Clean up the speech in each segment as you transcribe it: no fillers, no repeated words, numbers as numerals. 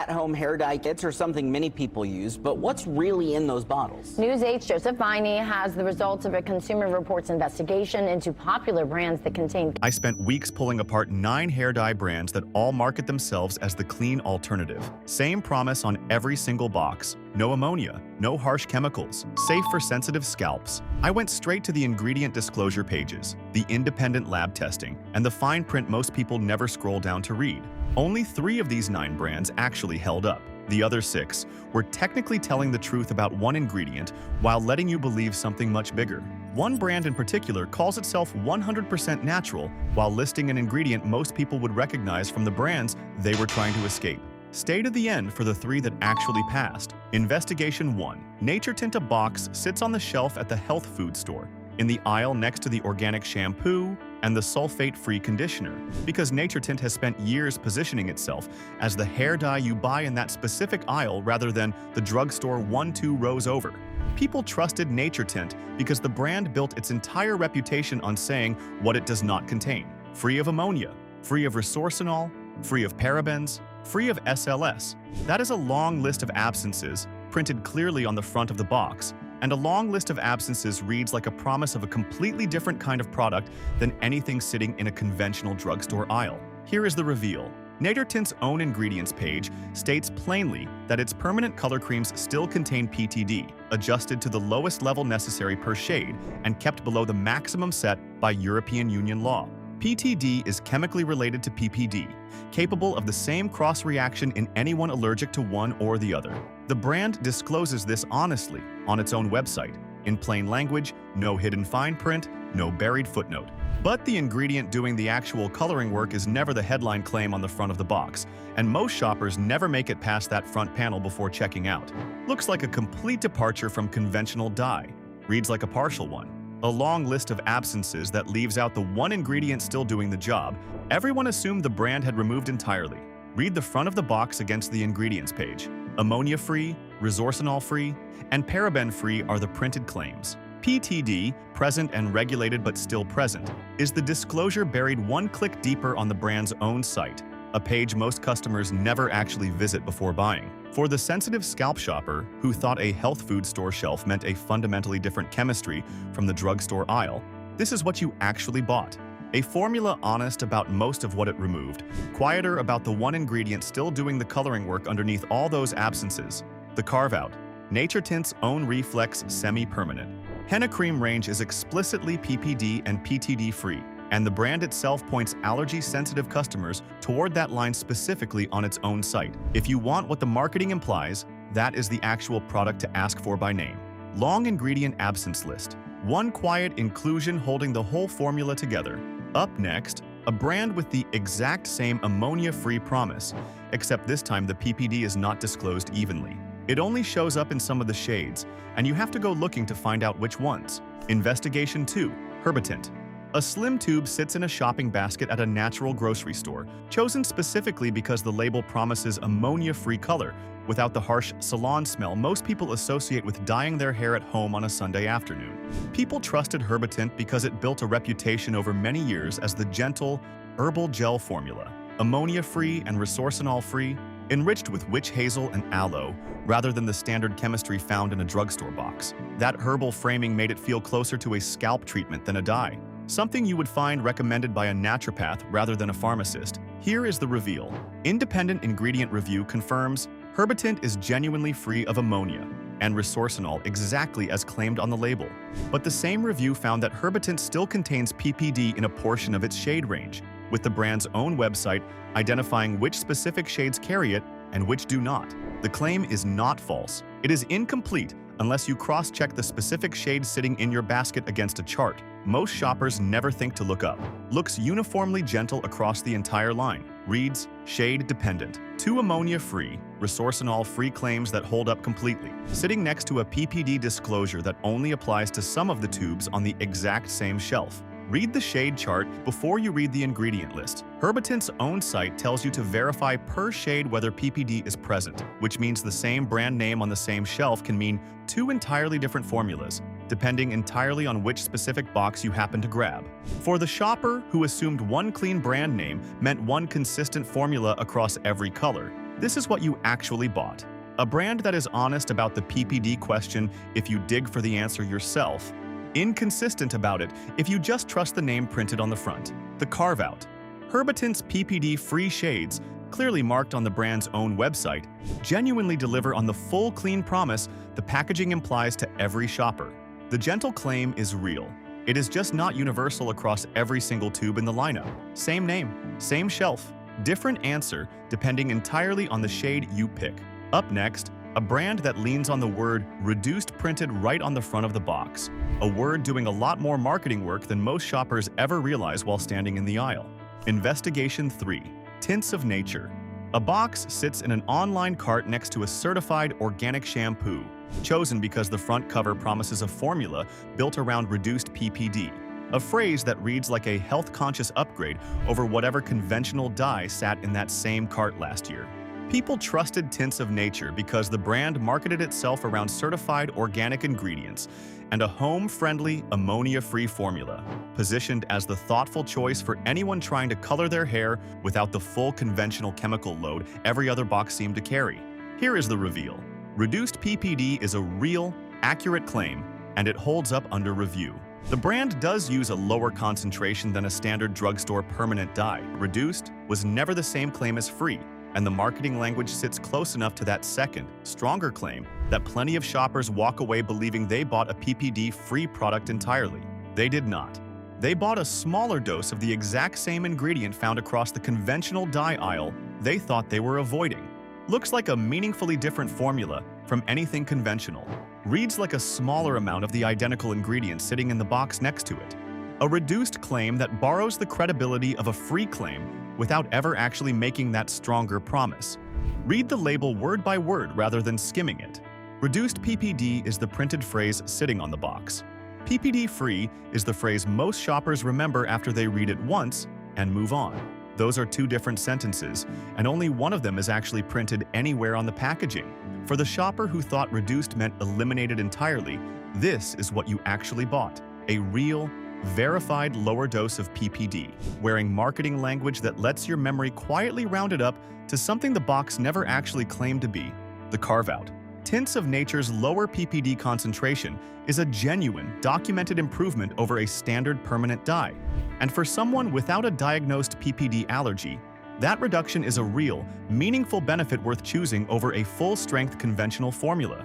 At-home hair dye kits are something many people use, but what's really in those bottles? News 8's Joseph Viney has the results of a Consumer Reports investigation into popular brands that contain. I spent weeks pulling apart 9 hair dye brands that all market themselves as the clean alternative. Same promise on every single box. No ammonia, no harsh chemicals, safe for sensitive scalps. I went straight to the ingredient disclosure pages, the independent lab testing, and the fine print most people never scroll down to read. Only 3 of these 9 brands actually held up. The other 6 were technically telling the truth about one ingredient while letting you believe something much bigger. One brand in particular calls itself 100% natural while listing an ingredient most people would recognize from the brands they were trying to escape. Stay to the end for the 3 that actually passed. Investigation 1. Naturigin box sits on the shelf at the health food store, in the aisle next to the organic shampoo and the sulfate-free conditioner, because Naturigin has spent years positioning itself as the hair dye you buy in that specific aisle rather than the drugstore 1-2 rows over. People trusted Naturigin because the brand built its entire reputation on saying what it does not contain. Free of ammonia, free of resorcinol, free of parabens, free of SLS. That is a long list of absences, printed clearly on the front of the box, and a long list of absences reads like a promise of a completely different kind of product than anything sitting in a conventional drugstore aisle. Here is the reveal. Naturig's own ingredients page states plainly that its permanent color creams still contain PTD, adjusted to the lowest level necessary per shade and kept below the maximum set by European Union law. PTD is chemically related to PPD, capable of the same cross-reaction in anyone allergic to one or the other. The brand discloses this honestly on its own website. In plain language, no hidden fine print, no buried footnote. But the ingredient doing the actual coloring work is never the headline claim on the front of the box, and most shoppers never make it past that front panel before checking out. Looks like a complete departure from conventional dye. Reads like a partial one. A long list of absences that leaves out the one ingredient still doing the job. Everyone assumed the brand had removed entirely. Read the front of the box against the ingredients page. Ammonia-free, resorcinol-free, and paraben-free are the printed claims. PTD, present and regulated but still present, is the disclosure buried one click deeper on the brand's own site, a page most customers never actually visit before buying. For the sensitive scalp shopper who thought a health food store shelf meant a fundamentally different chemistry from the drugstore aisle, this is what you actually bought. A formula honest about most of what it removed, quieter about the one ingredient still doing the coloring work underneath all those absences. The carve-out. Naturig's own Reflex Semi-Permanent Henna Cream range is explicitly PPD and PTD free, and the brand itself points allergy-sensitive customers toward that line specifically on its own site. If you want what the marketing implies, that is the actual product to ask for by name. Long ingredient absence list. One quiet inclusion holding the whole formula together. Up next, a brand with the exact same ammonia-free promise, except this time the PPD is not disclosed evenly. It only shows up in some of the shades, and you have to go looking to find out which ones. Investigation 2. Herbatint. A slim tube sits in a shopping basket at a natural grocery store, chosen specifically because the label promises ammonia-free color, without the harsh salon smell most people associate with dyeing their hair at home on a Sunday afternoon. People trusted Herbatint because it built a reputation over many years as the gentle, herbal gel formula, ammonia-free and resorcinol-free, enriched with witch hazel and aloe, rather than the standard chemistry found in a drugstore box. That herbal framing made it feel closer to a scalp treatment than a dye, something you would find recommended by a naturopath rather than a pharmacist. Here is the reveal. Independent ingredient review confirms Herbatint is genuinely free of ammonia and resorcinol exactly as claimed on the label. But the same review found that Herbatint still contains PPD in a portion of its shade range, with the brand's own website identifying which specific shades carry it and which do not. The claim is not false. It is incomplete unless you cross-check the specific shade sitting in your basket against a chart. Most shoppers never think to look up. Looks uniformly gentle across the entire line. Reads, shade dependent. 2 ammonia-free, resorcinol-free claims that hold up completely, sitting next to a PPD disclosure that only applies to some of the tubes on the exact same shelf. Read the shade chart before you read the ingredient list. Herbatint's own site tells you to verify per shade whether PPD is present, which means the same brand name on the same shelf can mean 2 entirely different formulas, depending entirely on which specific box you happen to grab. For the shopper who assumed one clean brand name meant one consistent formula across every color, This is what you actually bought. A brand that is honest about the PPD question if you dig for the answer yourself, inconsistent about it if you just trust the name printed on the front. The carve-out. Herbatint's PPD-free shades, clearly marked on the brand's own website, genuinely deliver on the full clean promise the packaging implies to every shopper. The gentle claim is real. It is just not universal across every single tube in the lineup. Same name, same shelf, different answer depending entirely on the shade you pick. Up next, a brand that leans on the word reduced printed right on the front of the box. A word doing a lot more marketing work than most shoppers ever realize while standing in the aisle. Investigation 3. Tints of Nature. A box sits in an online cart next to a certified organic shampoo, chosen because the front cover promises a formula built around reduced PPD, a phrase that reads like a health-conscious upgrade over whatever conventional dye sat in that same cart last year. People trusted Tints of Nature because the brand marketed itself around certified organic ingredients and a home-friendly, ammonia-free formula, positioned as the thoughtful choice for anyone trying to color their hair without the full conventional chemical load every other box seemed to carry. Here is the reveal. Reduced PPD is a real, accurate claim, and it holds up under review. The brand does use a lower concentration than a standard drugstore permanent dye. Reduced was never the same claim as free, and the marketing language sits close enough to that second, stronger claim that plenty of shoppers walk away believing they bought a PPD-free product entirely. They did not. They bought a smaller dose of the exact same ingredient found across the conventional dye aisle they thought they were avoiding. Looks like a meaningfully different formula from anything conventional. Reads like a smaller amount of the identical ingredient sitting in the box next to it. A reduced claim that borrows the credibility of a free claim without ever actually making that stronger promise. Read the label word by word rather than skimming it. Reduced PPD is the printed phrase sitting on the box. PPD-free is the phrase most shoppers remember after they read it once and move on. Those are two different sentences, and only one of them is actually printed anywhere on the packaging. For the shopper who thought reduced meant eliminated entirely, this is what you actually bought: a real, verified lower dose of PPD, wearing marketing language that lets your memory quietly round it up to something the box never actually claimed to be: the carve-out. Tints of Nature's lower PPD concentration is a genuine, documented improvement over a standard permanent dye. And for someone without a diagnosed PPD allergy, that reduction is a real, meaningful benefit worth choosing over a full-strength conventional formula.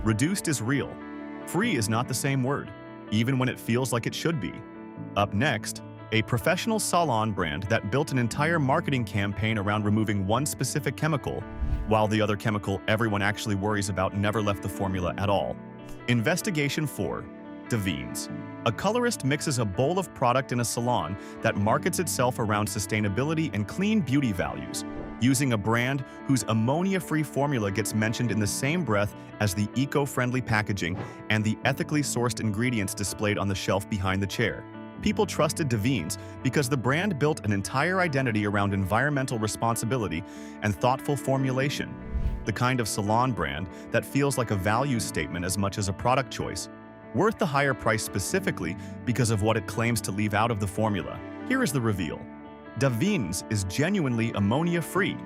Reduced is real. Free is not the same word, even when it feels like it should be. Up next, a professional salon brand that built an entire marketing campaign around removing one specific chemical, while the other chemical everyone actually worries about never left the formula at all. Investigation 4. Davines. A colorist mixes a bowl of product in a salon that markets itself around sustainability and clean beauty values, using a brand whose ammonia-free formula gets mentioned in the same breath as the eco-friendly packaging and the ethically sourced ingredients displayed on the shelf behind the chair. People trusted Davines because the brand built an entire identity around environmental responsibility and thoughtful formulation, the kind of salon brand that feels like a values statement as much as a product choice, worth the higher price specifically because of what it claims to leave out of the formula. Here is the reveal. Davines is genuinely ammonia-free,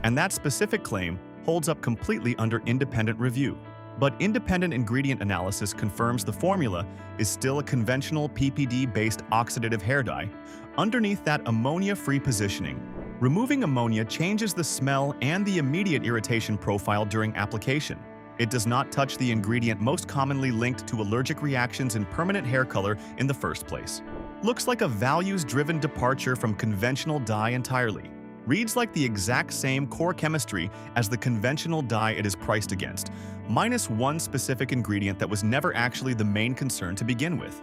and that specific claim holds up completely under independent review. But independent ingredient analysis confirms the formula is still a conventional PPD-based oxidative hair dye underneath that ammonia-free positioning. Removing ammonia changes the smell and the immediate irritation profile during application. It does not touch the ingredient most commonly linked to allergic reactions in permanent hair color in the first place. Looks like a values-driven departure from conventional dye entirely. Reads like the exact same core chemistry as the conventional dye it is priced against, minus one specific ingredient that was never actually the main concern to begin with.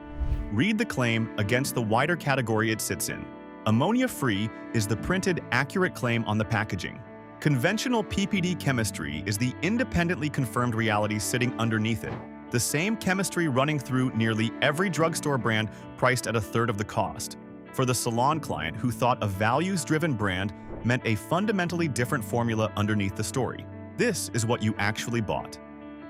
Read the claim against the wider category it sits in. Ammonia-free is the printed, accurate claim on the packaging. Conventional PPD chemistry is the independently confirmed reality sitting underneath it. The same chemistry running through nearly every drugstore brand priced at a third of the cost. For the salon client who thought a values-driven brand meant a fundamentally different formula underneath the story, this is what you actually bought.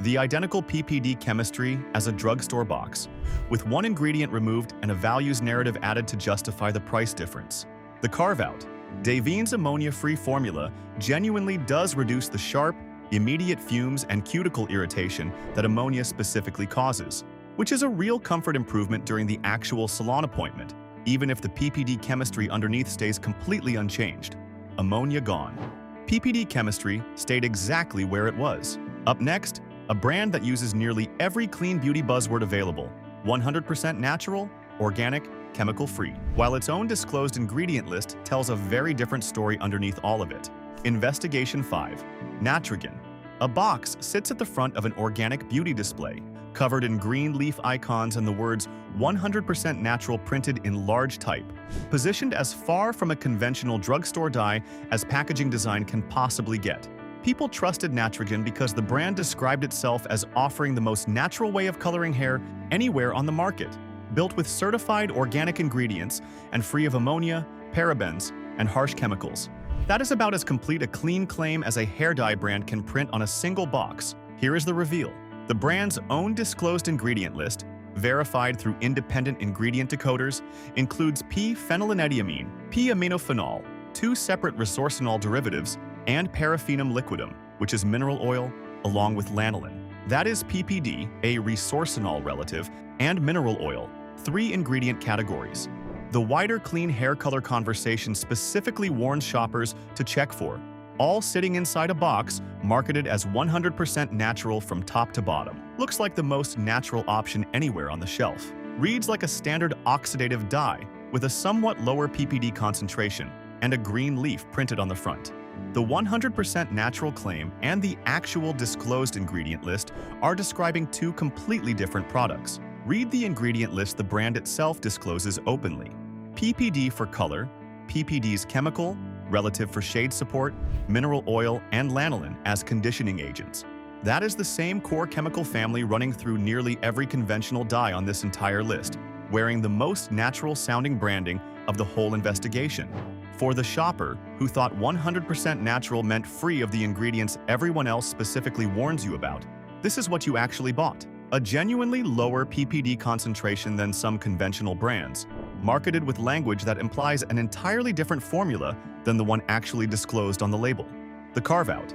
The identical PPD chemistry as a drugstore box, with one ingredient removed and a values narrative added to justify the price difference. The carve-out. Davines ammonia-free formula genuinely does reduce the sharp, immediate fumes and cuticle irritation that ammonia specifically causes, which is a real comfort improvement during the actual salon appointment, even if the PPD chemistry underneath stays completely unchanged. Ammonia gone. PPD chemistry stayed exactly where it was. Up next, a brand that uses nearly every clean beauty buzzword available: 100% natural, organic, chemical-free, while its own disclosed ingredient list tells a very different story underneath all of it. Investigation 5. Naturigin. A box sits at the front of an organic beauty display, covered in green leaf icons and the words 100% natural printed in large type, positioned as far from a conventional drugstore dye as packaging design can possibly get. People trusted Naturigin because the brand described itself as offering the most natural way of coloring hair anywhere on the market, built with certified organic ingredients and free of ammonia, parabens, and harsh chemicals. That is about as complete a clean claim as a hair dye brand can print on a single box. Here is the reveal. The brand's own disclosed ingredient list, verified through independent ingredient decoders, includes p-phenylenediamine, p-aminophenol, 2 separate resorcinol derivatives, and paraffinum liquidum, which is mineral oil, along with lanolin. That is PPD, a resorcinol relative, and mineral oil, 3 ingredient categories. The wider clean hair color conversation specifically warns shoppers to check for, all sitting inside a box marketed as 100% natural from top to bottom. Looks like the most natural option anywhere on the shelf. Reads like a standard oxidative dye with a somewhat lower PPD concentration and a green leaf printed on the front. The 100% natural claim and the actual disclosed ingredient list are describing 2 completely different products. Read the ingredient list the brand itself discloses openly. PPD for color, PPD's chemical, relative for shade support, mineral oil, and lanolin as conditioning agents. That is the same core chemical family running through nearly every conventional dye on this entire list, wearing the most natural-sounding branding of the whole investigation. For the shopper who thought 100% natural meant free of the ingredients everyone else specifically warns you about, this is what you actually bought. A genuinely lower PPD concentration than some conventional brands, marketed with language that implies an entirely different formula than the one actually disclosed on the label. The carve-out.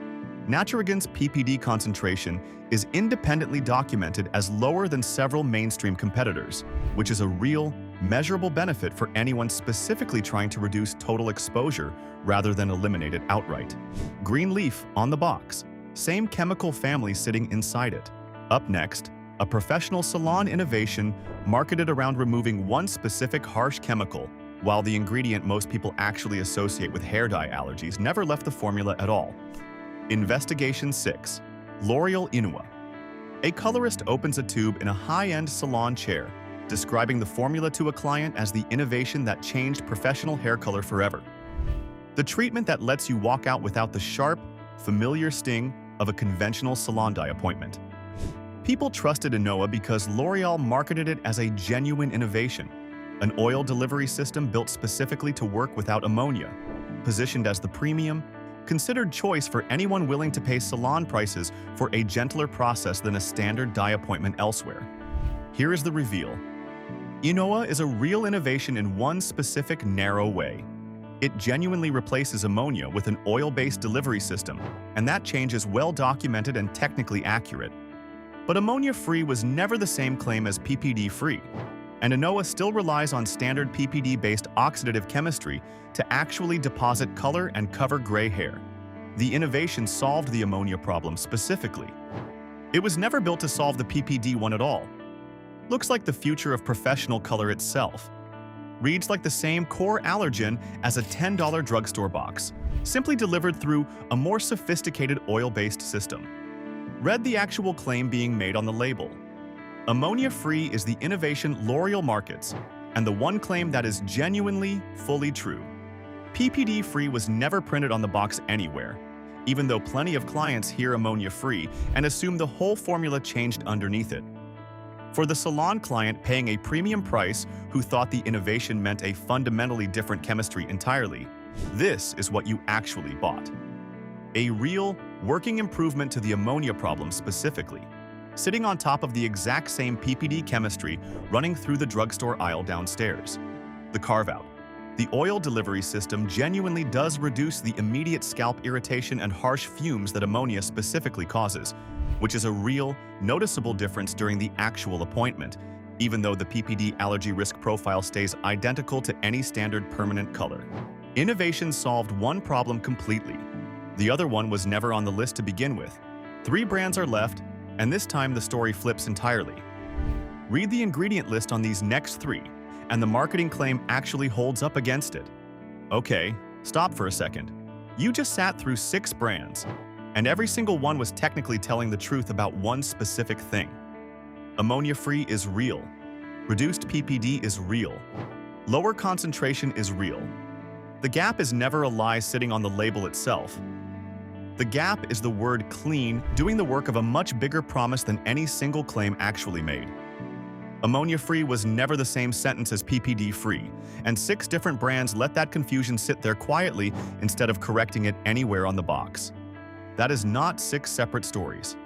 Naturigin's PPD concentration is independently documented as lower than several mainstream competitors, which is a real, measurable benefit for anyone specifically trying to reduce total exposure rather than eliminate it outright. Green leaf on the box, same chemical family sitting inside it. Up next, a professional salon innovation marketed around removing one specific harsh chemical, while the ingredient most people actually associate with hair dye allergies never left the formula at all. Investigation 6. L'Oreal Inoa. A colorist opens a tube in a high-end salon chair, describing the formula to a client as the innovation that changed professional hair color forever. The treatment that lets you walk out without the sharp, familiar sting of a conventional salon dye appointment. People trusted Inoa because L'Oreal marketed it as a genuine innovation, an oil delivery system built specifically to work without ammonia, positioned as the premium, considered choice for anyone willing to pay salon prices for a gentler process than a standard dye appointment elsewhere. Here is the reveal. Inoa is a real innovation in one specific narrow way. It genuinely replaces ammonia with an oil-based delivery system, and that change is well documented and technically accurate. But ammonia-free was never the same claim as PPD-free, and Inoa still relies on standard PPD-based oxidative chemistry to actually deposit color and cover gray hair. The innovation solved the ammonia problem specifically. It was never built to solve the PPD one at all. Looks like the future of professional color itself. Reads like the same core allergen as a $10 drugstore box, simply delivered through a more sophisticated oil-based system. Read the actual claim being made on the label. Ammonia-free is the innovation L'Oreal markets, and the one claim that is genuinely, fully true. PPD-free was never printed on the box anywhere, even though plenty of clients hear ammonia-free and assume the whole formula changed underneath it. For the salon client paying a premium price who thought the innovation meant a fundamentally different chemistry entirely, this is what you actually bought. A real, working improvement to the ammonia problem specifically, sitting on top of the exact same PPD chemistry running through the drugstore aisle downstairs. The carve-out. The oil delivery system genuinely does reduce the immediate scalp irritation and harsh fumes that ammonia specifically causes, which is a real, noticeable difference during the actual appointment, even though the PPD allergy risk profile stays identical to any standard permanent color. Innovation solved one problem completely. The other one was never on the list to begin with. 3 brands are left, and this time the story flips entirely. Read the ingredient list on these next 3, and the marketing claim actually holds up against it. Okay, stop for a second. You just sat through 6 brands, and every single one was technically telling the truth about one specific thing. Ammonia-free is real. Reduced PPD is real. Lower concentration is real. The gap is never a lie sitting on the label itself. The gap is the word clean doing the work of a much bigger promise than any single claim actually made. Ammonia-free was never the same sentence as PPD-free, and 6 different brands let that confusion sit there quietly instead of correcting it anywhere on the box. That is not 6 separate stories.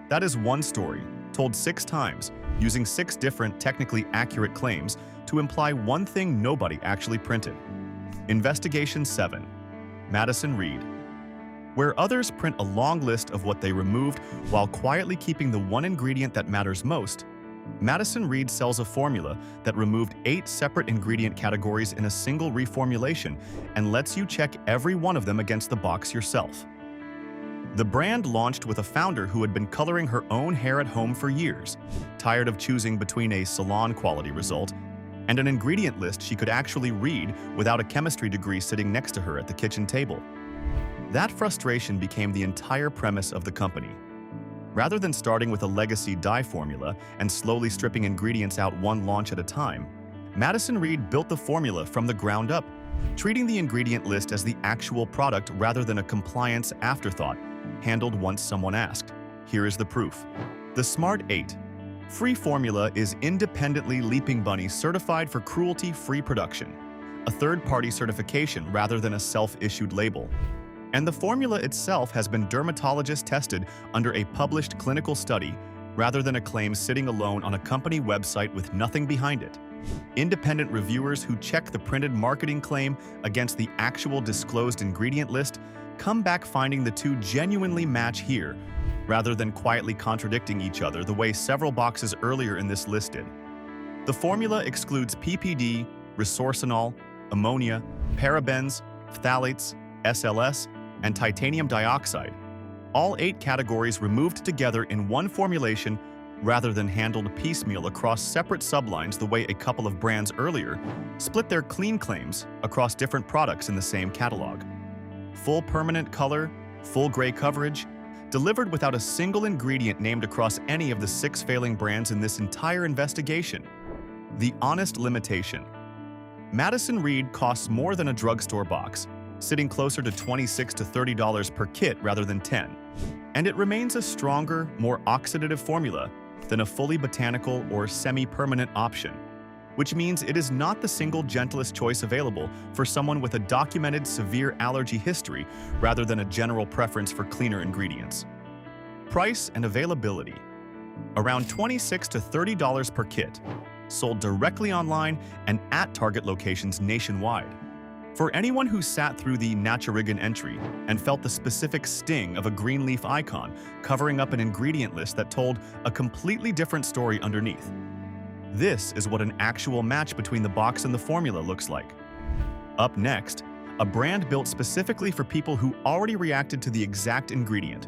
That is one story, told 6 times, using 6 different, technically accurate claims to imply one thing nobody actually printed. Investigation 7. Madison Reed. Where others print a long list of what they removed while quietly keeping the one ingredient that matters most, Madison Reed sells a formula that removed 8 separate ingredient categories in a single reformulation and lets you check every one of them against the box yourself. The brand launched with a founder who had been coloring her own hair at home for years, tired of choosing between a salon-quality result and an ingredient list she could actually read without a chemistry degree sitting next to her at the kitchen table. That frustration became the entire premise of the company. Rather than starting with a legacy dye formula and slowly stripping ingredients out one launch at a time, Madison Reed built the formula from the ground up, treating the ingredient list as the actual product rather than a compliance afterthought, handled once someone asked. Here is the proof. The Smart 8 Free formula is independently Leaping Bunny certified for cruelty-free production, a third-party certification rather than a self-issued label. And the formula itself has been dermatologist tested under a published clinical study rather than a claim sitting alone on a company website with nothing behind it. Independent reviewers who check the printed marketing claim against the actual disclosed ingredient list come back finding the two genuinely match here, rather than quietly contradicting each other the way several boxes earlier in this list did. The formula excludes PPD, resorcinol, ammonia, parabens, phthalates, SLS, and titanium dioxide, all 8 categories removed together in one formulation rather than handled piecemeal across separate sublines the way a couple of brands earlier split their clean claims across different products in the same catalog. Full permanent color, full gray coverage, delivered without a single ingredient named across any of the 6 failing brands in this entire investigation. The honest limitation. Madison Reed costs more than a drugstore box, sitting closer to $26 to $30 per kit rather than $10. And it remains a stronger, more oxidative formula than a fully botanical or semi-permanent option, which means it is not the single gentlest choice available for someone with a documented severe allergy history rather than a general preference for cleaner ingredients. Price and availability. Around $26 to $30 per kit, sold directly online and at Target locations nationwide. For anyone who sat through the Naturigin entry and felt the specific sting of a green leaf icon covering up an ingredient list that told a completely different story underneath. This is what an actual match between the box and the formula looks like. Up next, a brand built specifically for people who already reacted to the exact ingredient.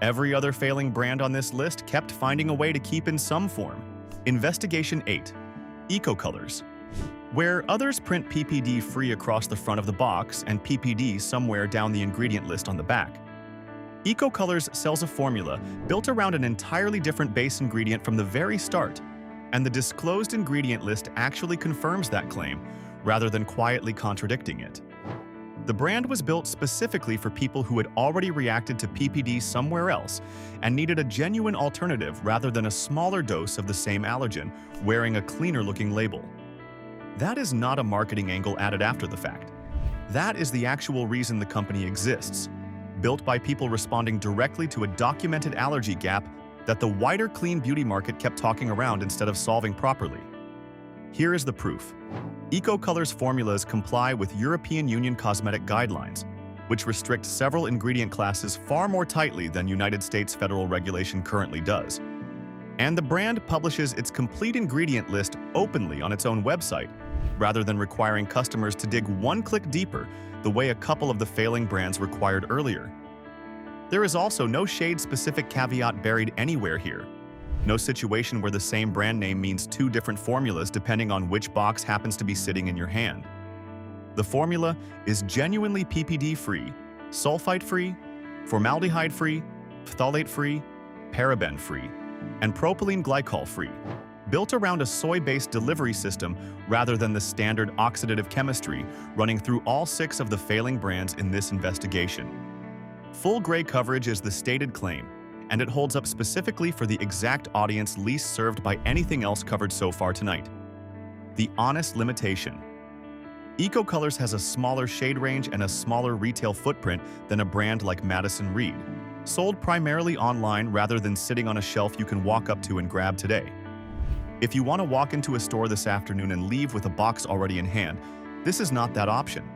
Every other failing brand on this list kept finding a way to keep in some form. Investigation 8. Eco Colors. Where others print PPD free across the front of the box and PPD somewhere down the ingredient list on the back, Eco Colors sells a formula built around an entirely different base ingredient from the very start, and the disclosed ingredient list actually confirms that claim, rather than quietly contradicting it. The brand was built specifically for people who had already reacted to PPD somewhere else and needed a genuine alternative rather than a smaller dose of the same allergen wearing a cleaner-looking label. That is not a marketing angle added after the fact. That is the actual reason the company exists, built by people responding directly to a documented allergy gap that the wider clean beauty market kept talking around instead of solving properly. Here is the proof. EcoColor's formulas comply with European Union cosmetic guidelines, which restrict several ingredient classes far more tightly than United States federal regulation currently does. And the brand publishes its complete ingredient list openly on its own website, rather than requiring customers to dig one click deeper the way a couple of the failing brands required earlier. There is also no shade-specific caveat buried anywhere here. No situation where the same brand name means two different formulas depending on which box happens to be sitting in your hand. The formula is genuinely PPD-free, sulfite-free, formaldehyde-free, phthalate-free, paraben-free, and propylene glycol-free, built around a soy-based delivery system rather than the standard oxidative chemistry running through all 6 of the failing brands in this investigation. Full gray coverage is the stated claim, and it holds up specifically for the exact audience least served by anything else covered so far tonight. The honest limitation. EcoColors has a smaller shade range and a smaller retail footprint than a brand like Madison Reed, sold primarily online rather than sitting on a shelf you can walk up to and grab today. If you want to walk into a store this afternoon and leave with a box already in hand, this is not that option,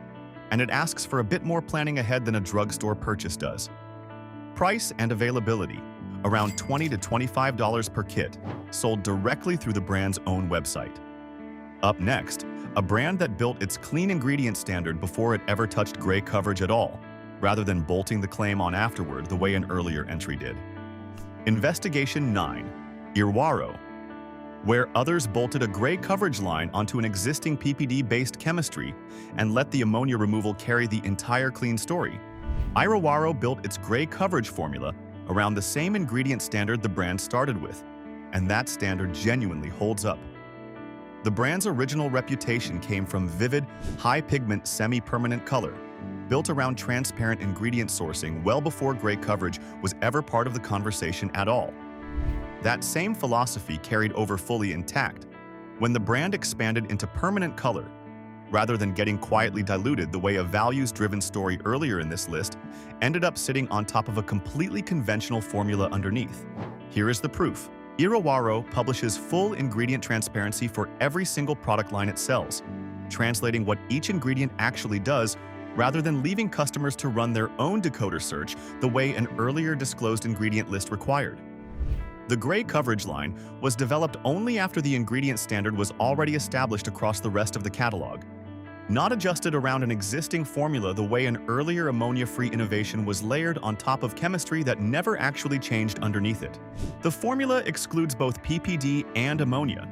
and it asks for a bit more planning ahead than a drugstore purchase does. Price and availability, around $20 to $25 per kit, sold directly through the brand's own website. Up next, a brand that built its clean ingredient standard before it ever touched gray coverage at all, rather than bolting the claim on afterward the way an earlier entry did. Investigation 9, Iroiro. Where others bolted a gray coverage line onto an existing PPD-based chemistry and let the ammonia removal carry the entire clean story, Iroiro built its gray coverage formula around the same ingredient standard the brand started with, and that standard genuinely holds up. The brand's original reputation came from vivid, high-pigment, semi-permanent color, built around transparent ingredient sourcing well before gray coverage was ever part of the conversation at all. That same philosophy carried over fully intact when the brand expanded into permanent color, rather than getting quietly diluted the way a values-driven story earlier in this list ended up sitting on top of a completely conventional formula underneath. Here is the proof. Iroiro publishes full ingredient transparency for every single product line it sells, translating what each ingredient actually does rather than leaving customers to run their own decoder search the way an earlier disclosed ingredient list required. The gray coverage line was developed only after the ingredient standard was already established across the rest of the catalog, not adjusted around an existing formula the way an earlier ammonia-free innovation was layered on top of chemistry that never actually changed underneath it. The formula excludes both PPD and ammonia,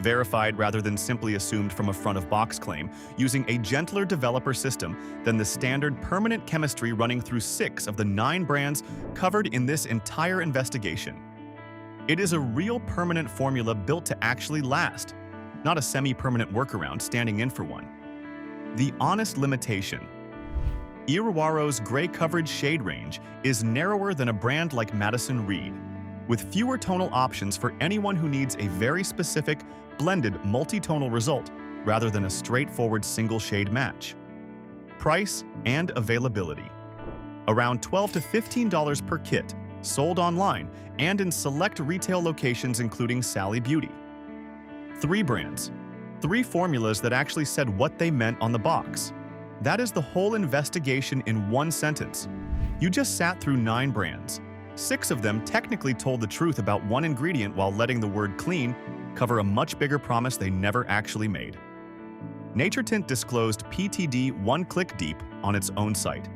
verified rather than simply assumed from a front-of-box claim, using a gentler developer system than the standard permanent chemistry running through 6 of the 9 brands covered in this entire investigation. It is a real permanent formula built to actually last, not a semi-permanent workaround standing in for one. The honest limitation. Iroiro's gray coverage shade range is narrower than a brand like Madison Reed, with fewer tonal options for anyone who needs a very specific, blended multi-tonal result rather than a straightforward single-shade match. Price and availability. Around $12 to $15 per kit, sold online and in select retail locations including Sally Beauty. 3 brands. 3 formulas that actually said what they meant on the box. That is the whole investigation in one sentence. You just sat through 9 brands. 6 of them technically told the truth about one ingredient while letting the word clean cover a much bigger promise they never actually made. Naturigin disclosed PTD one-click deep on its own site.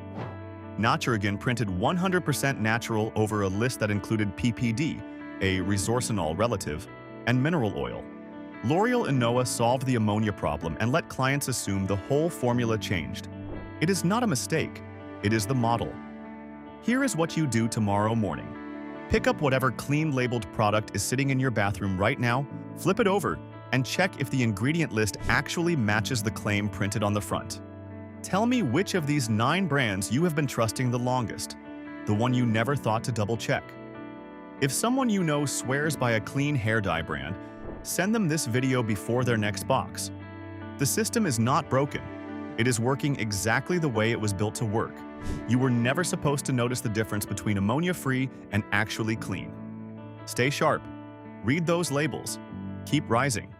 Naturigin printed 100% natural over a list that included PPD, a resorcinol relative, and mineral oil. L'Oreal Inoa solved the ammonia problem and let clients assume the whole formula changed. It is not a mistake, it is the model. Here is what you do tomorrow morning. Pick up whatever clean labeled product is sitting in your bathroom right now, flip it over, and check if the ingredient list actually matches the claim printed on the front. Tell me which of these 9 brands you have been trusting the longest, the one you never thought to double check. If someone you know swears by a clean hair dye brand, send them this video before their next box. The system is not broken. It is working exactly the way it was built to work. You were never supposed to notice the difference between ammonia-free and actually clean. Stay sharp. Read those labels. Keep rising.